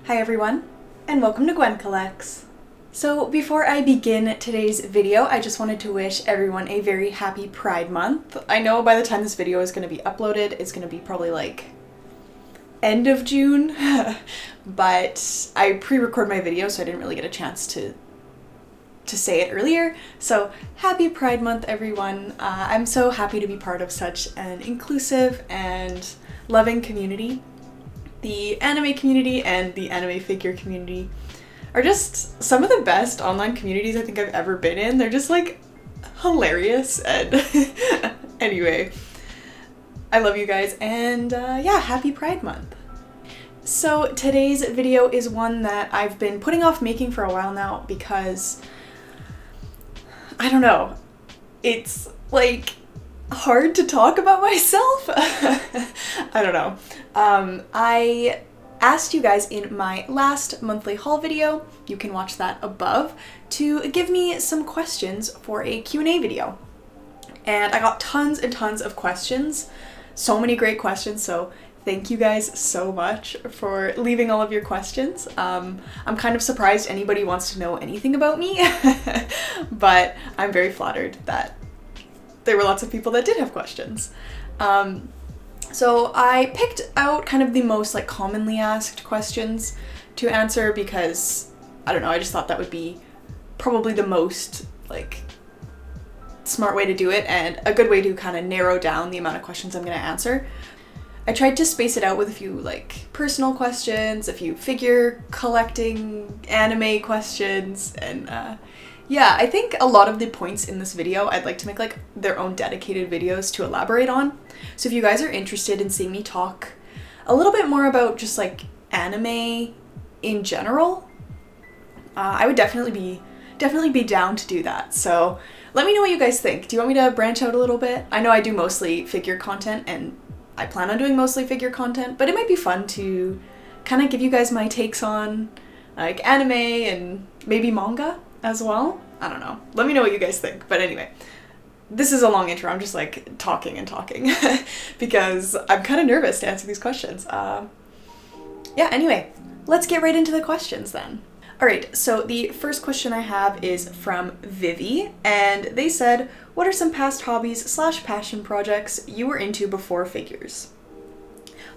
Hi everyone, and welcome to Gwyn Collects. So before I begin today's video, I just wanted to wish everyone a very happy Pride Month. I know by the time this video is going to be uploaded, it's going to be probably like end of June, but I pre-record my video so I didn't really get a chance to say it earlier. So happy Pride Month everyone. I'm so happy to be part of such an inclusive and loving community. The anime community and the anime figure community are just some of the best online communities I think I've ever been in. They're just like hilarious and anyway, I love you guys and yeah, happy Pride Month. So today's video is one that I've been putting off making for a while now because I don't know, it's like hard to talk about myself. I don't know. I asked you guys in my last monthly haul video, you can watch that above, to give me some questions for a Q&A video. And I got tons and tons of questions, so many great questions, so thank you guys so much for leaving all of your questions. I'm kind of surprised anybody wants to know anything about me, but I'm very flattered that there were lots of people that did have questions. So I picked out kind of the most like commonly asked questions to answer because, I don't know, I just thought that would be probably the most like smart way to do it and a good way to kind of narrow down the amount of questions I'm going to answer. I tried to space it out with a few like personal questions, a few figure collecting anime questions, and yeah, I think a lot of the points in this video I'd like to make like their own dedicated videos to elaborate on. So if you guys are interested in seeing me talk a little bit more about just like anime in general, I would definitely be down to do that. So let me know what you guys think. Do you want me to branch out a little bit? I know I do mostly figure content and I plan on doing mostly figure content, but it might be fun to kind of give you guys my takes on like anime and maybe manga as well. I don't know. Let me know what you guys think. But anyway, this is a long intro. I'm just like talking and talking because I'm kind of nervous to answer these questions. Yeah, anyway, let's get right into the questions then. Alright, so the first question I have is from Vivi, and they said, what are some past hobbies / passion projects you were into before figures?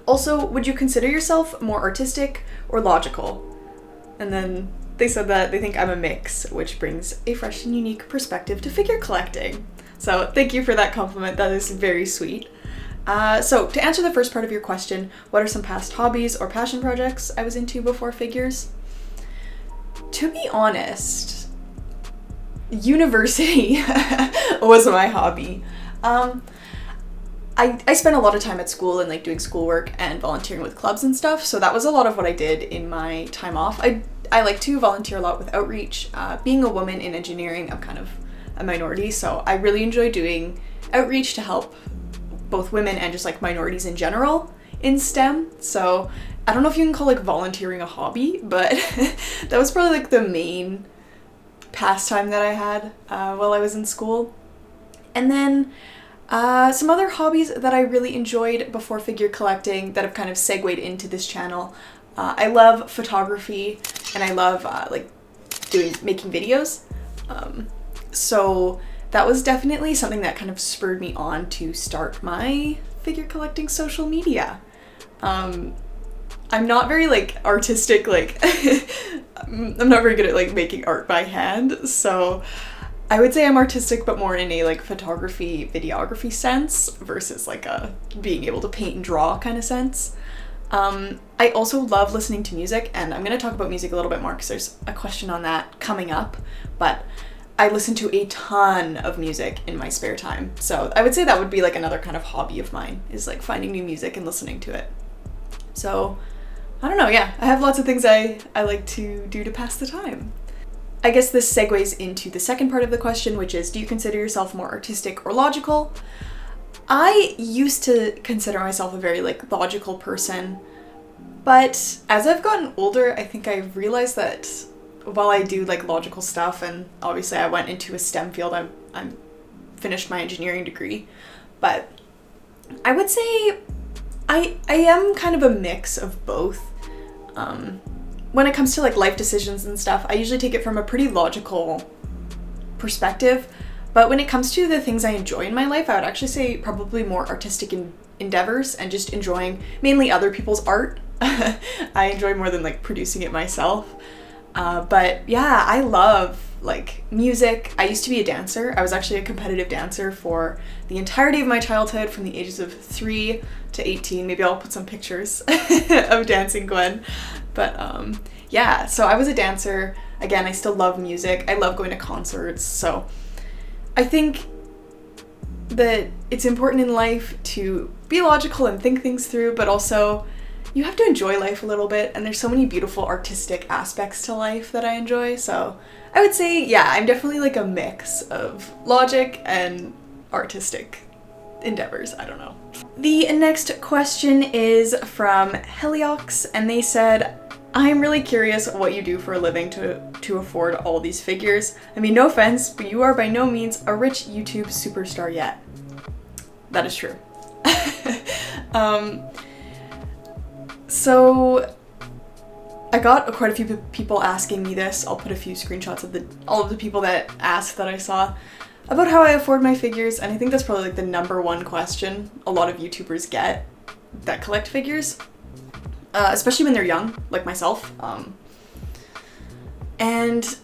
Also, would you consider yourself more artistic or logical? And then they said that they think I'm a mix, which brings a fresh and unique perspective to figure collecting. So thank you for that compliment, that is very sweet. So to answer the first part of your question, what are some past hobbies or passion projects I was into before figures? To be honest, university was my hobby. I spent a lot of time at school and like doing schoolwork and volunteering with clubs and stuff, so that was a lot of what I did in my time off. I like to volunteer a lot with outreach. Being a woman in engineering, I'm kind of a minority, so I really enjoy doing outreach to help both women and just like minorities in general in STEM. So I don't know if you can call like volunteering a hobby, but that was probably like the main pastime that I had while I was in school. And then some other hobbies that I really enjoyed before figure collecting that have kind of segued into this channel. I love photography and I love making videos. So that was definitely something that kind of spurred me on to start my figure collecting social media. I'm not very like artistic, like I'm not very good at like making art by hand, so I would say I'm artistic but more in a like photography, videography sense versus like a being able to paint and draw kind of sense. I also love listening to music, and I'm going to talk about music a little bit more because there's a question on that coming up, but I listen to a ton of music in my spare time. So I would say that would be like another kind of hobby of mine, is like finding new music and listening to it. So I don't know, yeah, I have lots of things I like to do to pass the time. I guess this segues into the second part of the question, which is, do you consider yourself more artistic or logical? I used to consider myself a very like logical person, but as I've gotten older, I think I've realized that while I do like logical stuff, and obviously I went into a STEM field, I'm finished my engineering degree, but I would say I am kind of a mix of both. when it comes to like life decisions and stuff, I usually take it from a pretty logical perspective. But when it comes to the things I enjoy in my life, I would actually say probably more artistic endeavors and just enjoying mainly other people's art. I enjoy more than like producing it myself. But yeah, I love like music. I used to be a dancer. I was actually a competitive dancer for the entirety of my childhood from the ages of 3 to 18. Maybe I'll put some pictures of dancing Gwen. But yeah, so I was a dancer. Again, I still love music. I love going to concerts. So I think that it's important in life to be logical and think things through, but also you have to enjoy life a little bit, and there's so many beautiful artistic aspects to life that I enjoy. So I would say, yeah, I'm definitely like a mix of logic and artistic endeavors. I don't know. The next question is from Heliox, and they said, I'm really curious what you do for a living to afford all these figures. I mean, no offense, but you are by no means a rich YouTube superstar yet. That is true. So I got quite a few people asking me this. I'll put a few screenshots of all of the people that asked that I saw about how I afford my figures, and I think that's probably like the number one question a lot of YouTubers get that collect figures, especially when they're young, like myself. And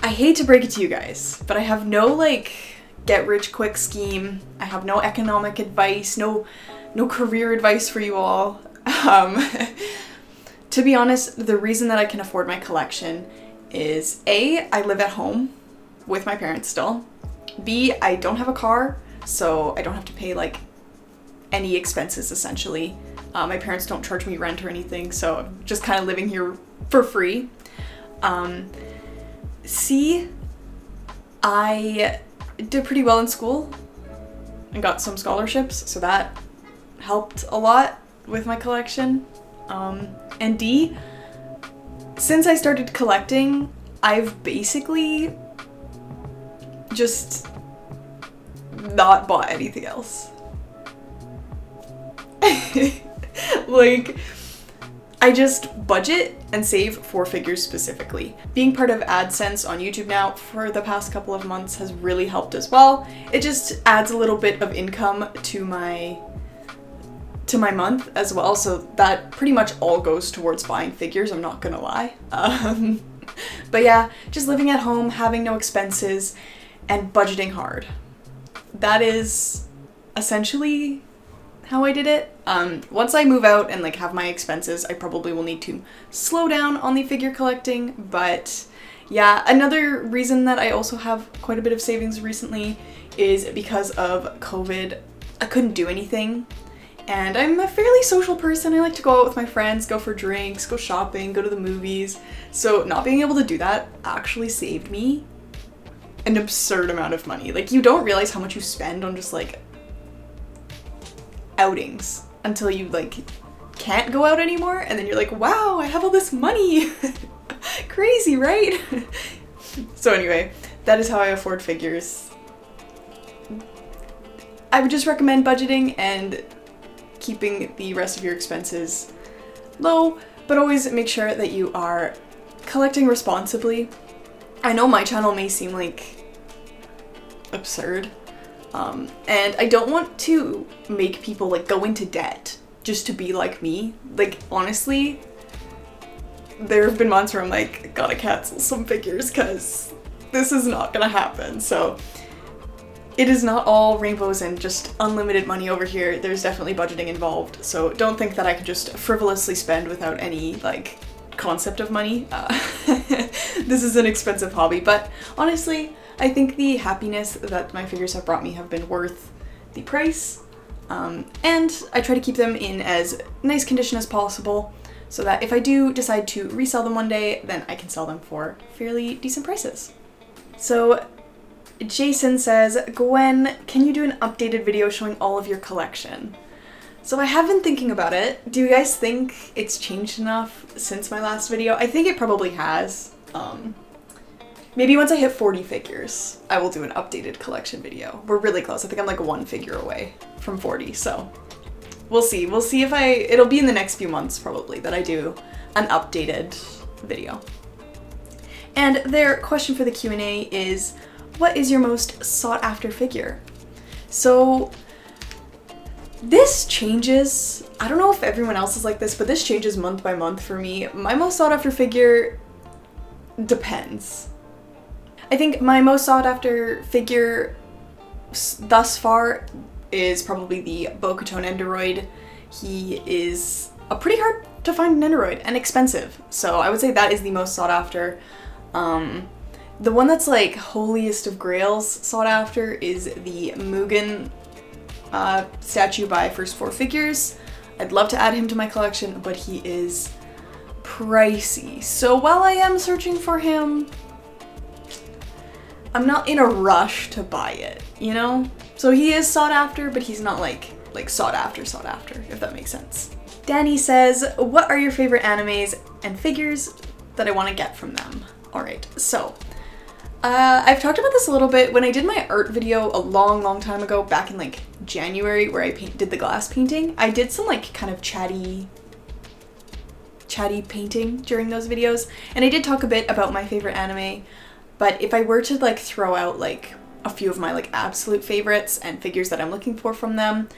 I hate to break it to you guys, but I have no like get rich quick scheme. I have no economic advice, no career advice for you all. To be honest, the reason that I can afford my collection is A, I live at home with my parents still. B, I don't have a car, so I don't have to pay like any expenses essentially. My parents don't charge me rent or anything, so I'm just kind of living here for free. C, I did pretty well in school and got some scholarships, so that helped a lot with my collection. And D, since I started collecting, I've basically just not bought anything else. Like, I just budget and save for figures specifically. Being part of AdSense on YouTube now for the past couple of months has really helped as well. It just adds a little bit of income to my month as well, so that pretty much all goes towards buying figures, I'm not gonna lie. But yeah, just living at home, having no expenses, and budgeting hard. That is essentially how I did it. Once I move out and like have my expenses, I probably will need to slow down on the figure collecting, but yeah, another reason that I also have quite a bit of savings recently is because of COVID. I couldn't do anything. And I'm a fairly social person. I like to go out with my friends, go for drinks, go shopping, go to the movies. So not being able to do that actually saved me an absurd amount of money. Like, you don't realize how much you spend on just like outings until you like can't go out anymore, and then you're like, wow, I have all this money. Crazy, right? So anyway, that is how I afford figures. I would just recommend budgeting and keeping the rest of your expenses low, but always make sure that you are collecting responsibly. I know my channel may seem like absurd, and I don't want to make people like go into debt just to be like me. Like, honestly, there have been months where I'm like, gotta cancel some figures because this is not gonna happen. So it is not all rainbows and just unlimited money over here. There's definitely budgeting involved, so don't think that I can just frivolously spend without any like concept of money. This is an expensive hobby, but honestly, I think the happiness that my figures have brought me have been worth the price, and I try to keep them in as nice condition as possible so that if I do decide to resell them one day, then I can sell them for fairly decent prices. So Jason says, Gwen, can you do an updated video showing all of your collection? So I have been thinking about it. Do you guys think it's changed enough since my last video? I think it probably has. Maybe once I hit 40 figures, I will do an updated collection video. We're really close. I think I'm like one figure away from 40, so we'll see. We'll see if it'll be in the next few months probably that I do an updated video. And their question for the Q&A is, what is your most sought after figure? So this changes. I don't know if everyone else is like this, but this changes month by month for me. My most sought after figure depends. I think my most sought after figure thus far is probably the Bokuto Nendoroid. He is a pretty hard to find Nendoroid and expensive, so I would say that is the most sought after. The one that's like holiest of grails sought after is the Mugen statue by First Four Figures. I'd love to add him to my collection, but he is pricey. So while I am searching for him, I'm not in a rush to buy it, you know? So he is sought after, but he's not like sought after, if that makes sense. Danny says, what are your favorite animes and figures that I want to get from them? Alright, so I've talked about this a little bit when I did my art video a long time ago, back in like January, where I did the glass painting. I did some like kind of chatty painting during those videos, and I did talk a bit about my favorite anime, but if I were to like throw out like a few of my like absolute favorites and figures that I'm looking for from them,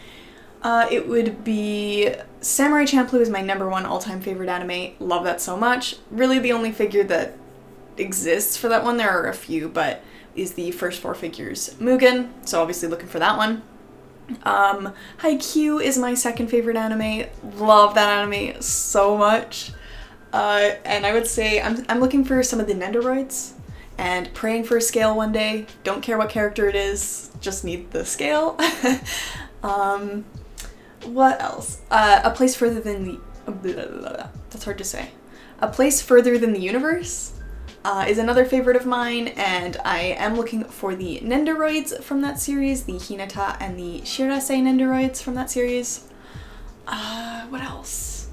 it would be Samurai Champloo is my #1 all-time favorite anime. Love that so much. Really the only figure that exists for that one, there are a few, but is the First Four Figures Mugen, so obviously looking for that one. Haikyuu is my second favorite anime. Love that anime so much. And I would say I'm looking for some of the Nendoroids and praying for a scale one day. Don't care what character it is, just need the scale. What else? A place further than the... That's hard to say. A Place Further Than the Universe is another favorite of mine, and I am looking for the Nendoroids from that series, the Hinata and the Shirase Nendoroids from that series. What else?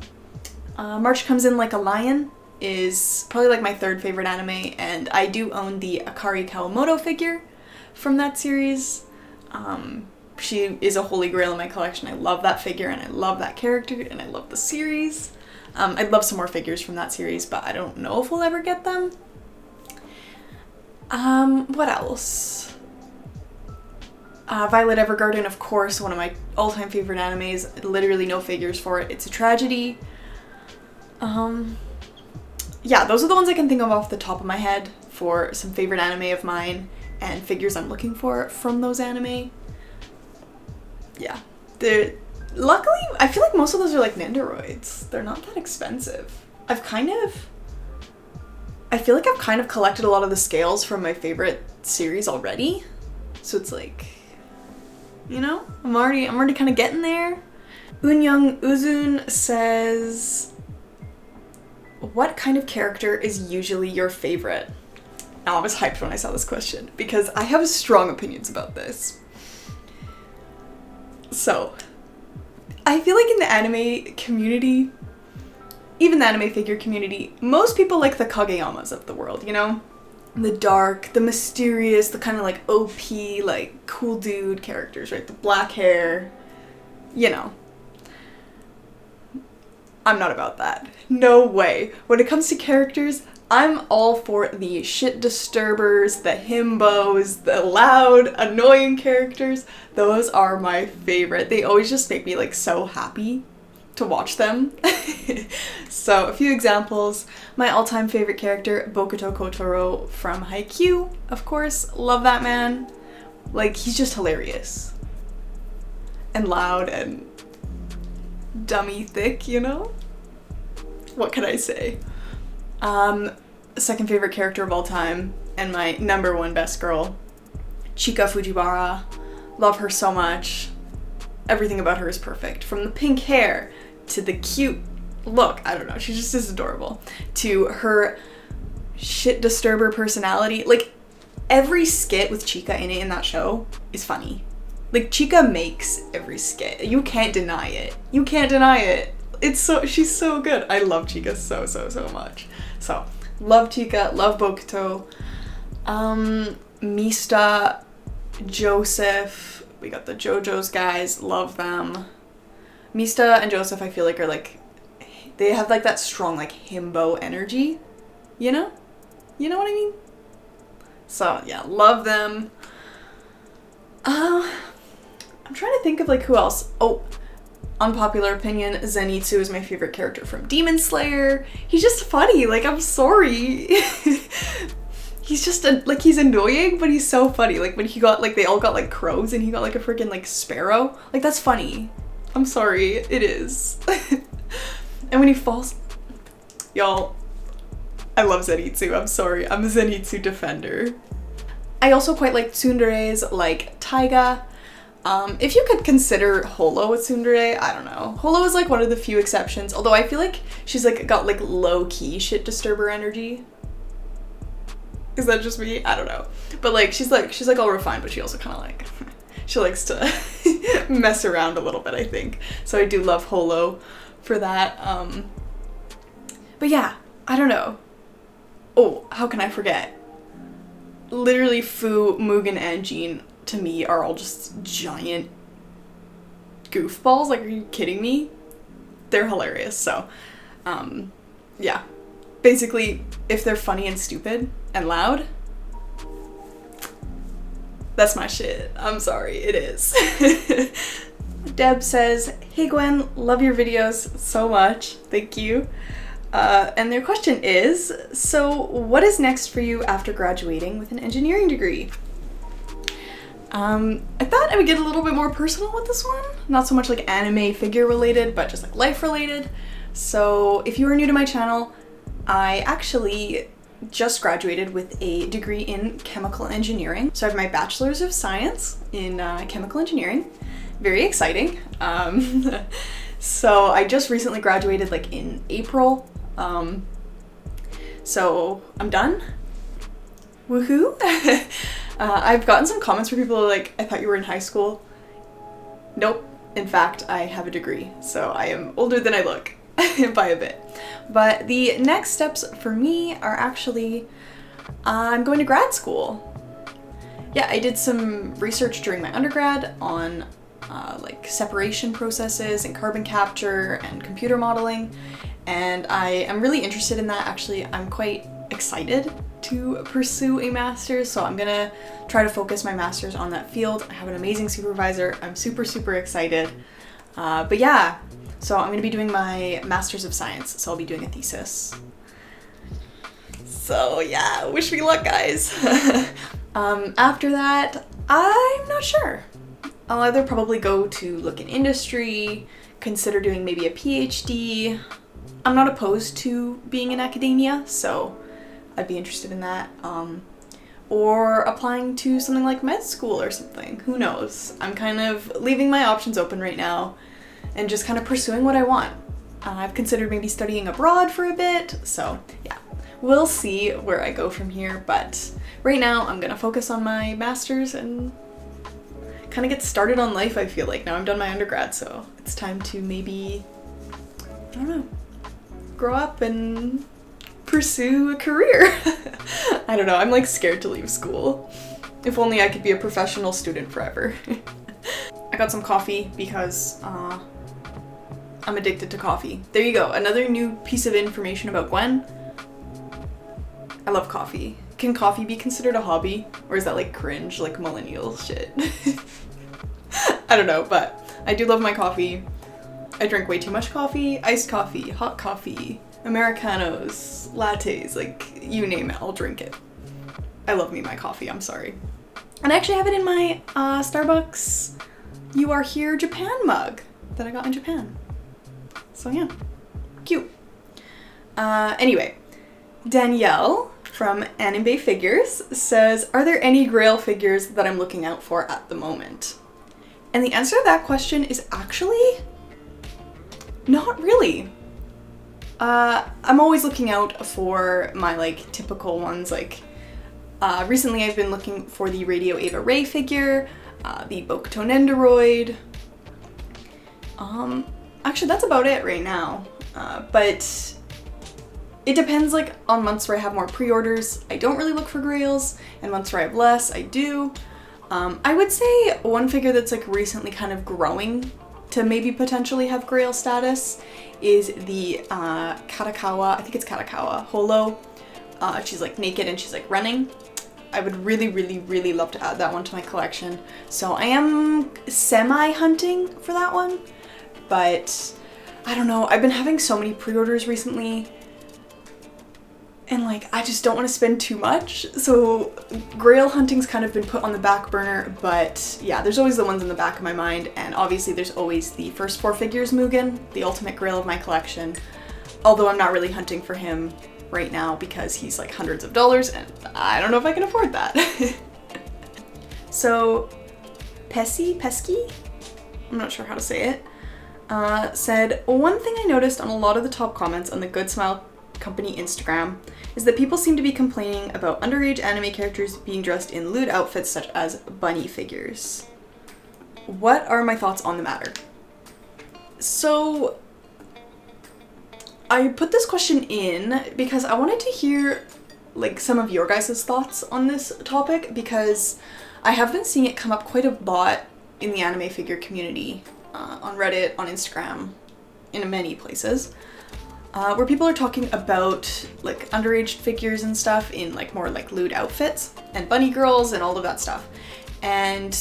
March Comes In Like a Lion is probably like my third favorite anime, and I do own the Akari Kawamoto figure from that series. She is a holy grail in my collection. I love that figure, and I love that character, and I love the series. I'd love some more figures from that series, but I don't know if we'll ever get them. What else? Violet Evergarden, of course, one of my all-time favorite animes. Literally no figures for it. It's a tragedy. Yeah, those are the ones I can think of off the top of my head for some favorite anime of mine and figures I'm looking for from those anime. Yeah. Luckily, I feel like most of those are like Nendoroids. They're not that expensive. I feel like I've kind of collected a lot of the scales from my favorite series already. So it's like, you know, I'm already kind of getting there. Unyoung Uzun says, what kind of character is usually your favorite? Now, I was hyped when I saw this question because I have strong opinions about this. So, I feel like in the anime community, even the anime figure community, most people like the Kageyamas of the world, you know? The dark, the mysterious, the kind of like OP, like cool dude characters, right? The black hair, you know. I'm not about that. No way. When it comes to characters, I'm all for the shit disturbers, the himbos, the loud, annoying characters. Those are my favorite. They always just make me like so happy to watch them. So a few examples. My all-time favorite character, Bokuto Kotaro from Haikyuu, of course. Love that man. Like, he's just hilarious. And loud and dummy thick, you know? What can I say? Second favorite character of all time, and my #1 best girl, Chika Fujiwara. Love her so much. Everything about her is perfect. From the pink hair, to the cute look, I don't know, she just is adorable, to her shit disturber personality. Like, every skit with Chika in it in that show is funny. Like, Chika makes every skit. You can't deny it. You can't deny it. She's so good. I love Chika so much. So, love Chika, love Bokuto. Mista, Joseph, we got the JoJo's guys, love them. Mista and Joseph, I feel like, are like, they have like that strong like himbo energy You know? You know what I mean? So yeah, love them. I'm trying to think of like who else. Oh, unpopular opinion, Zenitsu is my favorite character from Demon Slayer. He's just funny, like I'm sorry. He's just like he's annoying, but he's so funny. Like when he got like they all got like crows and he got like a freaking like sparrow. Like that's funny. I'm sorry, it is. And when he falls, y'all, I love Zenitsu. I'm sorry, I'm a Zenitsu defender. I also quite like tsunderes like Taiga. If you could consider Holo a tsundere, I don't know. Holo is like one of the few exceptions, although I feel like she's like got like low-key shit disturber energy. Is that just me? I don't know. But like she's like all refined, but she also kind of like she likes to mess around a little bit, I think. So I do love Holo for that. But yeah, I don't know. Oh, how can I forget? Literally Fu, Mugen, and Jean to me are all just giant goofballs. Like, are you kidding me? They're hilarious. So, yeah. Basically, if they're funny and stupid and loud, that's my shit. I'm sorry, it is. Deb says, "Hey Gwen, love your videos so much. Thank you." And their question is, so what is next for you after graduating with an engineering degree? I thought I would get a little bit more personal with this one. Not so much like anime figure related, but just like life related. So if you are new to my channel, I actually just graduated with a degree in chemical engineering. So I have my bachelor's of science in chemical engineering. Very exciting. So I just recently graduated like in April. So I'm done. Woohoo! I've gotten some comments where people are like, I thought you were in high school. Nope. In fact, I have a degree, so I am older than I look by a bit. But the next steps for me are actually, I'm going to grad school. Yeah, I did some research during my undergrad on like separation processes and carbon capture and computer modeling, and I am really interested in that. Actually, I'm quite excited to pursue a master's, so I'm gonna try to focus my master's on that field. I have an amazing supervisor. I'm super excited. But yeah, so I'm gonna be doing my master's of science, so I'll be doing a thesis. So yeah, wish me luck, guys. After that, I'm not sure. I'll either probably go to look in industry, consider doing maybe a PhD. I'm not opposed to being in academia, so I'd be interested in that. Or applying to something like med school or something. Who knows? I'm kind of leaving my options open right now and just kind of pursuing what I want. I've considered maybe studying abroad for a bit, so yeah. We'll see where I go from here, but right now I'm gonna focus on my master's and kind of get started on life, I feel like. Now I'm done my undergrad, so it's time to maybe, I don't know, grow up and pursue a career. I don't know, I'm like scared to leave school. If only I could be a professional student forever. I got some coffee because I'm addicted to coffee. There you go, another new piece of information about Gwen. I love coffee. Can coffee be considered a hobby? Or is that like cringe, like millennial shit? I don't know, but I do love my coffee. I drink way too much coffee, iced coffee, hot coffee, Americanos, lattes, like you name it, I'll drink it. I love me my coffee, I'm sorry. And I actually have it in my Starbucks You Are Here Japan mug that I got in Japan. So yeah, cute. Anyway, Danielle from Anime Figures says, are there any grail figures that I'm looking out for at the moment? And the answer to that question is actually not really. I'm always looking out for my like typical ones. Like recently I've been looking for the Radio Ava Ray figure, the Bokuto Nendoroid. Actually that's about it right now. But it depends like on months where I have more pre-orders, I don't really look for grails, and months where I have less, I do. I would say one figure that's like recently kind of growing to maybe potentially have grail status is the Katakawa, I think it's Katakawa Holo, She's like naked and she's like running. I would really, really, really love to add that one to my collection. So I am semi-hunting for that one, but I don't know. I've been having so many pre-orders recently, and like I just don't want to spend too much. So grail hunting's kind of been put on the back burner, but yeah, there's always the ones in the back of my mind, and obviously there's always the first 4 figures Mugen, the ultimate grail of my collection. Although I'm not really hunting for him right now because he's like hundreds of dollars and I don't know if I can afford that. So Pesky, I'm not sure how to say it, said, one thing I noticed on a lot of the top comments on the Good Smile Company Instagram is that people seem to be complaining about underage anime characters being dressed in lewd outfits such as bunny figures. What are my thoughts on the matter? So I put this question in because I wanted to hear like some of your guys' thoughts on this topic, because I have been seeing it come up quite a lot in the anime figure community, on Reddit, on Instagram, in many places, where people are talking about like underage figures and stuff in like more like lewd outfits and bunny girls and all of that stuff. And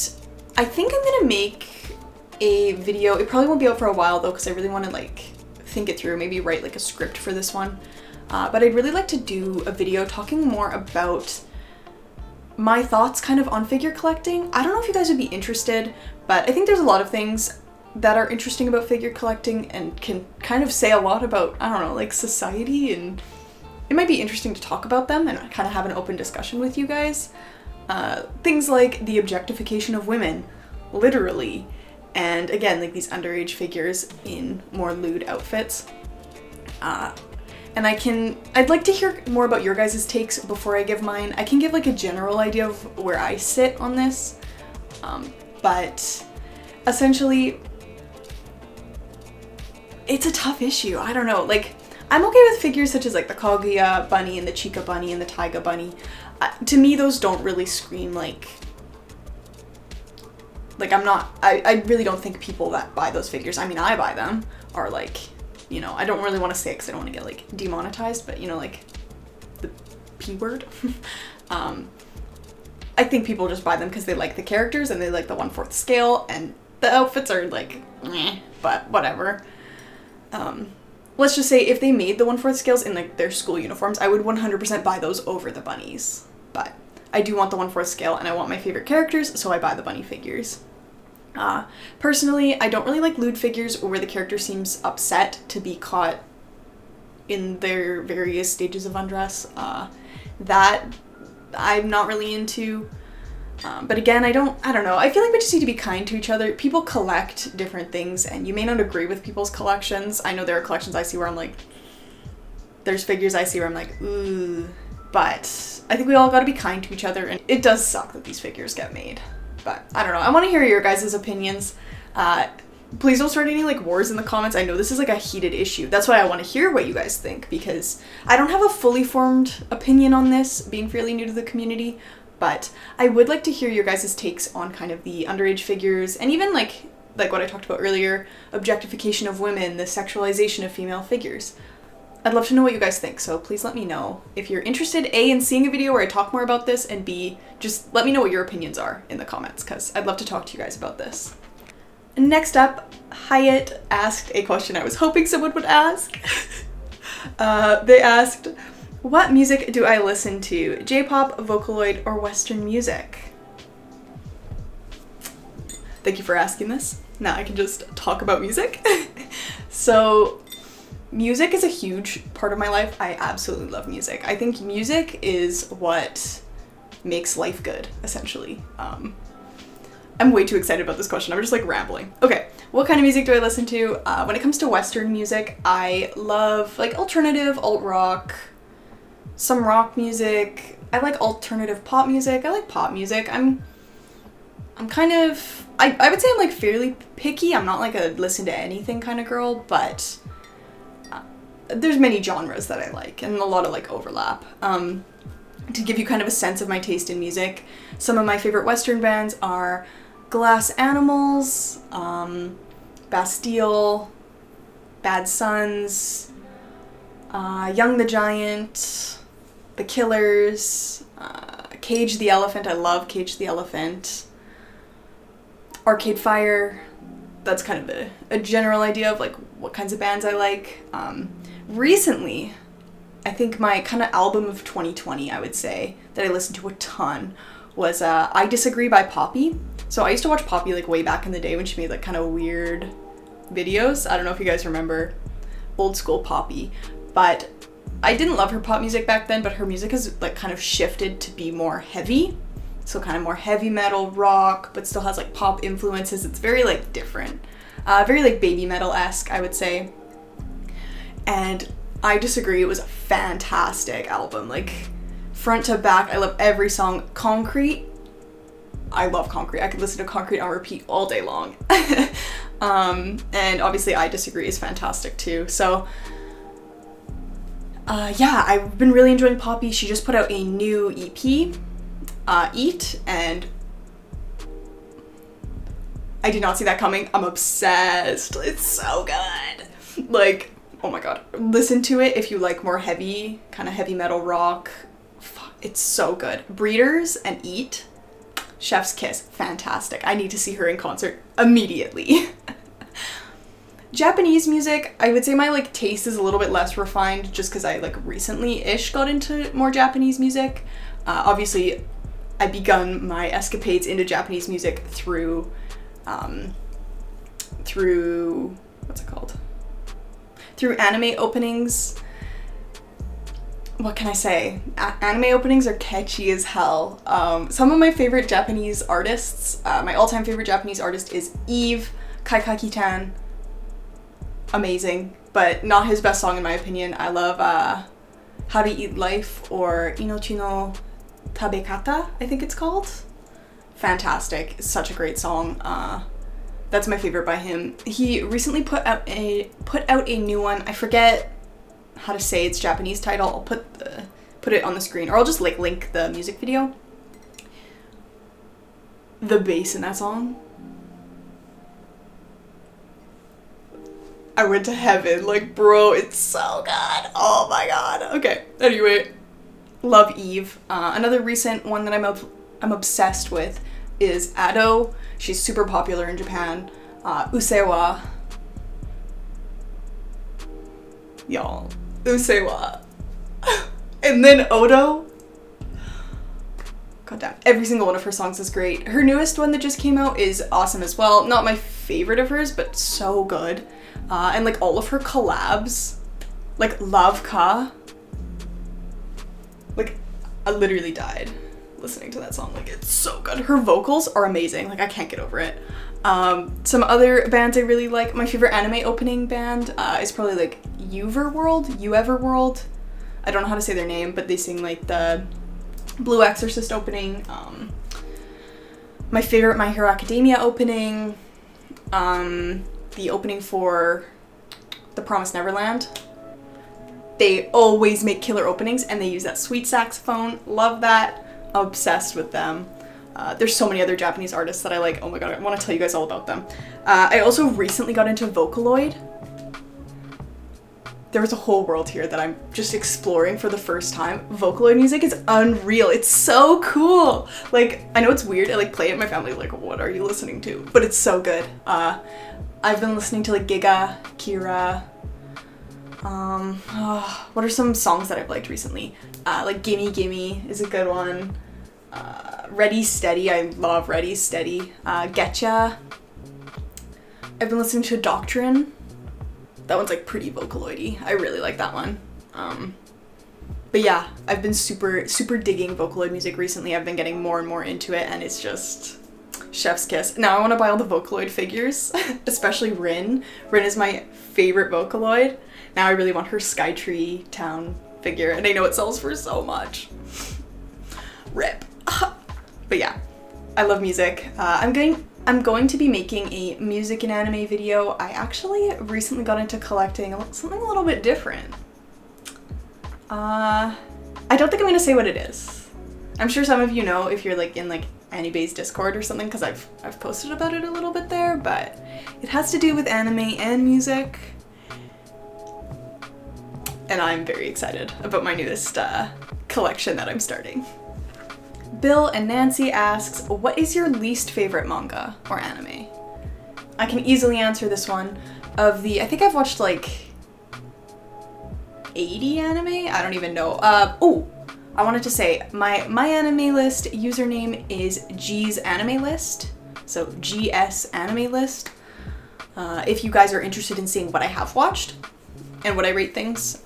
I think I'm gonna make a video. It probably won't be out for a while though, because I really want to like think it through, maybe write like a script for this one, but I'd really like to do a video talking more about my thoughts kind of on figure collecting. I don't know if you guys would be interested, but I think there's a lot of things that are interesting about figure collecting and can kind of say a lot about, I don't know, like society, and it might be interesting to talk about them and kind of have an open discussion with you guys. Things like the objectification of women, literally, and again, like these underage figures in more lewd outfits. And I'd like to hear more about your guys' takes before I give mine. I can give like a general idea of where I sit on this, but essentially, it's a tough issue. I don't know, like, I'm okay with figures such as like the Kaguya bunny and the Chika bunny and the Taiga bunny. To me, those don't really scream like I really don't think people that buy those figures, I mean, I buy them, are like, you know, I don't really want to say it because I don't want to get like demonetized, but you know, like the P word. I think people just buy them because they like the characters and they like the 1/4 scale, and the outfits are like, meh, but whatever. Let's just say if they made the 1/4 scales in like their school uniforms, I would 100% buy those over the bunnies. But I do want the 1/4 scale and I want my favorite characters, so I buy the bunny figures. Personally, I don't really like lewd figures where the character seems upset to be caught in their various stages of undress. That I'm not really into. But again, I don't know. I feel like we just need to be kind to each other. People collect different things and you may not agree with people's collections. I know there are collections I see where I'm like, there's figures I see where I'm like, ooh. But I think we all gotta be kind to each other, and it does suck that these figures get made. But I don't know. I want to hear your guys' opinions. Please don't start any like wars in the comments. I know this is like a heated issue. That's why I want to hear what you guys think, because I don't have a fully formed opinion on this, being fairly new to the community. But I would like to hear your guys' takes on kind of the underage figures, and even like what I talked about earlier, objectification of women, the sexualization of female figures. I'd love to know what you guys think, so please let me know. If you're interested, A, in seeing a video where I talk more about this, and B, just let me know what your opinions are in the comments, because I'd love to talk to you guys about this. Next up, Hyatt asked a question I was hoping someone would ask. They asked, what music do I listen to? J-pop, Vocaloid, or Western music? Thank you for asking this. Now I can just talk about music. So, music is a huge part of my life. I absolutely love music. I think music is what makes life good, essentially. I'm way too excited about this question. I'm just like rambling. Okay, what kind of music do I listen to? When it comes to Western music, I love like alternative, alt-rock, some rock music. I like alternative pop music. I like pop music. I'm kind of, I would say I'm like fairly picky. I'm not like a listen to anything kind of girl, but there's many genres that I like and a lot of like overlap. To give you kind of a sense of my taste in music, some of my favorite Western bands are Glass Animals, Bastille, Bad Sons, Young the Giant, The Killers, Cage the Elephant. I love Cage the Elephant. Arcade Fire. That's kind of a general idea of like what kinds of bands I like. Recently, I think my kind of album of 2020, I would say, that I listened to a ton was I Disagree by Poppy. So I used to watch Poppy like way back in the day when she made like kind of weird videos. I don't know if you guys remember old school Poppy, but I didn't love her pop music back then, but her music has like kind of shifted to be more heavy. So kind of more heavy metal rock, but still has like pop influences. It's very like different. Very like baby metal-esque, I would say. And I Disagree, it was a fantastic album. Like front to back, I love every song. Concrete, I love Concrete. I could listen to Concrete on repeat all day long. And obviously I Disagree is fantastic too. So yeah, I've been really enjoying Poppy. She just put out a new EP, Eat, and I did not see that coming. I'm obsessed. It's so good. Like, oh my god. Listen to it if you like more heavy, kind of heavy metal rock. It's so good. Breeders and Eat, chef's kiss. Fantastic. I need to see her in concert immediately. Japanese music, I would say my like taste is a little bit less refined just because I like recently-ish got into more Japanese music. Obviously, I begun my escapades into Japanese music through what's it called? Through anime openings. What can I say? Anime openings are catchy as hell. Some of my favorite Japanese artists, my all-time favorite Japanese artist is Eve, Kaikaki-tan. Amazing, but not his best song in my opinion. I love How to Eat Life, or Inochi no Tabekata, I think it's called. Fantastic. It's such a great song. That's my favorite by him. He recently put out a new one. I forget how to say its Japanese title. I'll put it on the screen, or I'll just like link the music video. The bass in that song, I went to heaven. Like, bro, it's so good. Oh my god. Okay, anyway, love Eve. Another recent one that I'm obsessed with is Ado. She's super popular in Japan. Usewa. Y'all, Usewa. And then Odo. God damn, every single one of her songs is great. Her newest one that just came out is awesome as well. Not my favorite of hers, but so good. And like all of her collabs, like Love Ka. Like, I literally died listening to that song. Like, it's so good. Her vocals are amazing. Like, I can't get over it. Some other bands I really like. My favorite anime opening band is probably like Ueverworld. I don't know how to say their name, but they sing like the Blue Exorcist opening. My favorite My Hero Academia opening. The opening for The Promised Neverland. They always make killer openings and they use that sweet saxophone. Love that. Obsessed with them. There's so many other Japanese artists that I like. Oh my god, I want to tell you guys all about them. I also recently got into Vocaloid. There was a whole world here that I'm just exploring for the first time. Vocaloid music is unreal. It's so cool. Like, I know it's weird. I like play it in my family, like, what are you listening to? But it's so good. I've been listening to like Giga, Kira. What are some songs that I've liked recently? Like Gimme Gimme is a good one. Ready Steady, I love Ready Steady. Getcha. I've been listening to Doctrine. That one's like pretty Vocaloid-y. I really like that one. But yeah, I've been super digging Vocaloid music recently. I've been getting more and more into it, and it's just chef's kiss. Now I want to buy all the Vocaloid figures, especially Rin. Rin is my favorite Vocaloid. Now I really want her Skytree Town figure, and I know it sells for so much. Rip. But yeah, I love music. I'm going to be making a music and anime video. I actually recently got into collecting something a little bit different. I don't think I'm gonna say what it is. I'm sure some of you know if you're like in like Anybay's Discord or something, because I've posted about it a little bit there, but it has to do with anime and music. and I'm very excited about my newest collection that I'm starting. Bill and Nancy asks, what is your least favorite manga or anime? I can easily answer this one. I think I've watched like 80 anime? I don't even know. Oh, I wanted to say, my anime list username is G's Anime List. So GS Anime List. If you guys are interested in seeing what I have watched and what I rate things.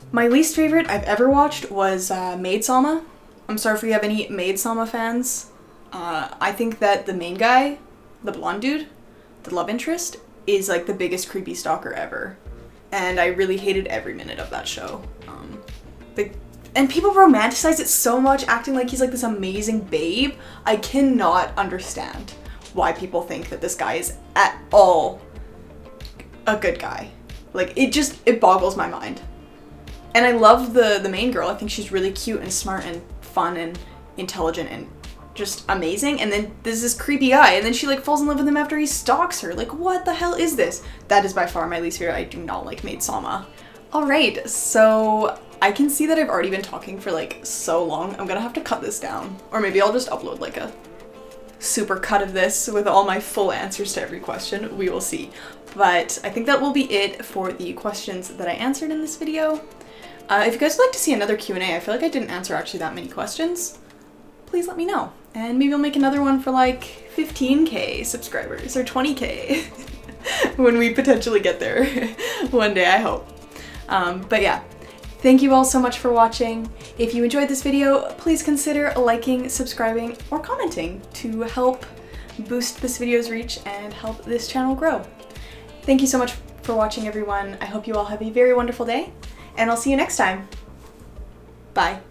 My least favorite I've ever watched was Maid-sama. I'm sorry if we have any Maid-sama fans. I think that the main guy, the blonde dude, the love interest, is like the biggest creepy stalker ever. And I really hated every minute of that show. And people romanticize it so much, acting like he's like this amazing babe. I cannot understand why people think that this guy is at all a good guy. Like, it boggles my mind. And I love the main girl. I think she's really cute and smart and fun and intelligent and just amazing. And then there's this creepy guy, and then she like falls in love with him after he stalks her. Like, what the hell is this? That is by far my least favorite. I do not like Maid-sama. Alright, so I can see that I've already been talking for like so long. I'm gonna have to cut this down. Or maybe I'll just upload like a super cut of this with all my full answers to every question. We will see. But I think that will be it for the questions that I answered in this video. If you guys would like to see another Q&A, I feel like I didn't answer actually that many questions, please let me know. And maybe I'll make another one for like 15K subscribers or 20K when we potentially get there one day, I hope. But yeah, thank you all so much for watching. If you enjoyed this video, please consider liking, subscribing, or commenting to help boost this video's reach and help this channel grow. Thank you so much for watching, everyone. I hope you all have a very wonderful day, and I'll see you next time. Bye.